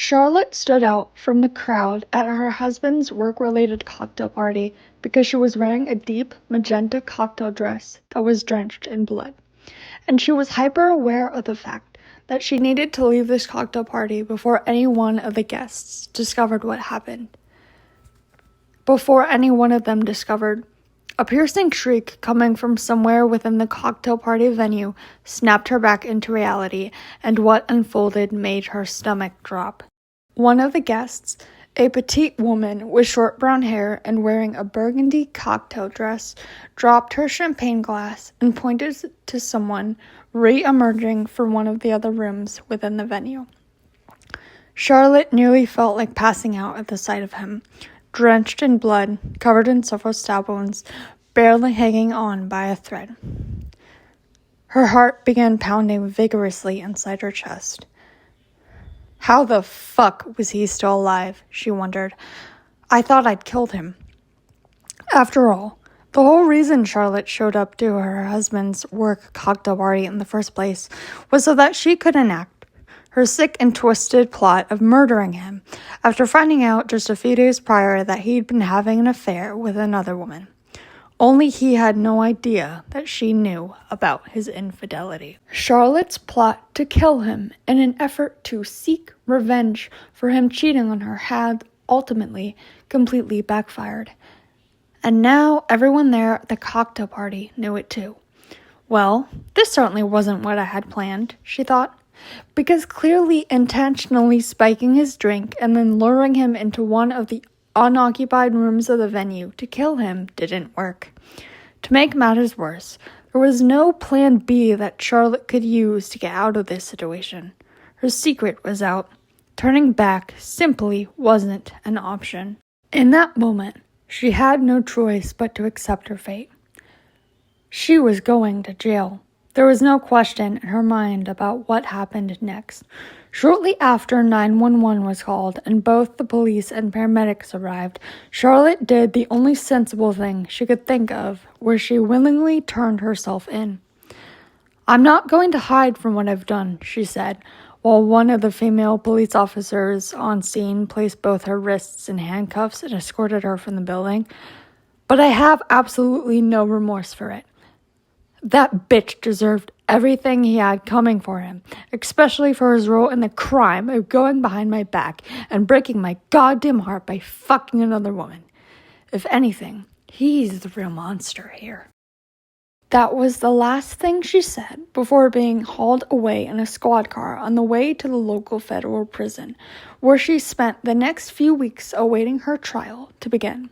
Charlotte stood out from the crowd at her husband's work-related cocktail party because she was wearing a deep magenta cocktail dress that was drenched in blood. And she was hyper aware of the fact that she needed to leave this cocktail party before any one of the guests discovered what happened. Before any one of them discovered, a piercing shriek coming from somewhere within the cocktail party venue snapped her back into reality, and what unfolded made her stomach drop. One of the guests, a petite woman with short brown hair and wearing a burgundy cocktail dress, dropped her champagne glass and pointed to someone re-emerging from one of the other rooms within the venue. Charlotte nearly felt like passing out at the sight of him, drenched in blood, covered in several stab wounds, barely hanging on by a thread. Her heart began pounding vigorously inside her chest. How the fuck was he still alive, she wondered. I thought I'd killed him. After all, the whole reason Charlotte showed up to her husband's work cocktail party in the first place was so that she could enact her sick and twisted plot of murdering him after finding out just a few days prior that he'd been having an affair with another woman. Only he had no idea that she knew about his infidelity. Charlotte's plot to kill him in an effort to seek revenge for him cheating on her had ultimately completely backfired. And now everyone there at the cocktail party knew it too. Well, this certainly wasn't what I had planned, she thought, because clearly intentionally spiking his drink and then luring him into one of the unoccupied rooms of the venue to kill him didn't work. To make matters worse, there was no plan B that Charlotte could use to get out of this situation. Her secret was out. Turning back simply wasn't an option. In that moment, she had no choice but to accept her fate. She was going to jail. There was no question in her mind about what happened next. Shortly after 911 was called and both the police and paramedics arrived, Charlotte did the only sensible thing she could think of, where she willingly turned herself in. I'm not going to hide from what I've done, she said, while one of the female police officers on scene placed both her wrists in handcuffs and escorted her from the building. But I have absolutely no remorse for it. That bitch deserved everything he had coming for him, especially for his role in the crime of going behind my back and breaking my goddamn heart by fucking another woman. If anything, he's the real monster here. That was the last thing she said before being hauled away in a squad car on the way to the local federal prison, where she spent the next few weeks awaiting her trial to begin.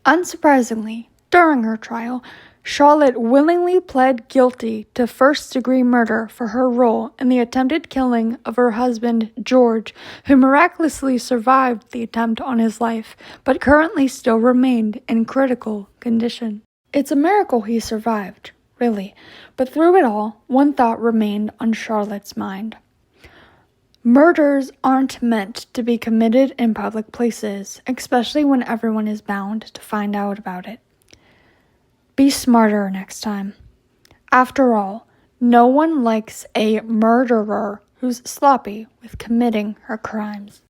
Unsurprisingly, during her trial, Charlotte willingly pled guilty to first-degree murder for her role in the attempted killing of her husband, George, who miraculously survived the attempt on his life, but currently still remained in critical condition. It's a miracle he survived, really, but through it all, one thought remained on Charlotte's mind. Murders aren't meant to be committed in public places, especially when everyone is bound to find out about it. Be smarter next time. After all, no one likes a murderer who's sloppy with committing her crimes.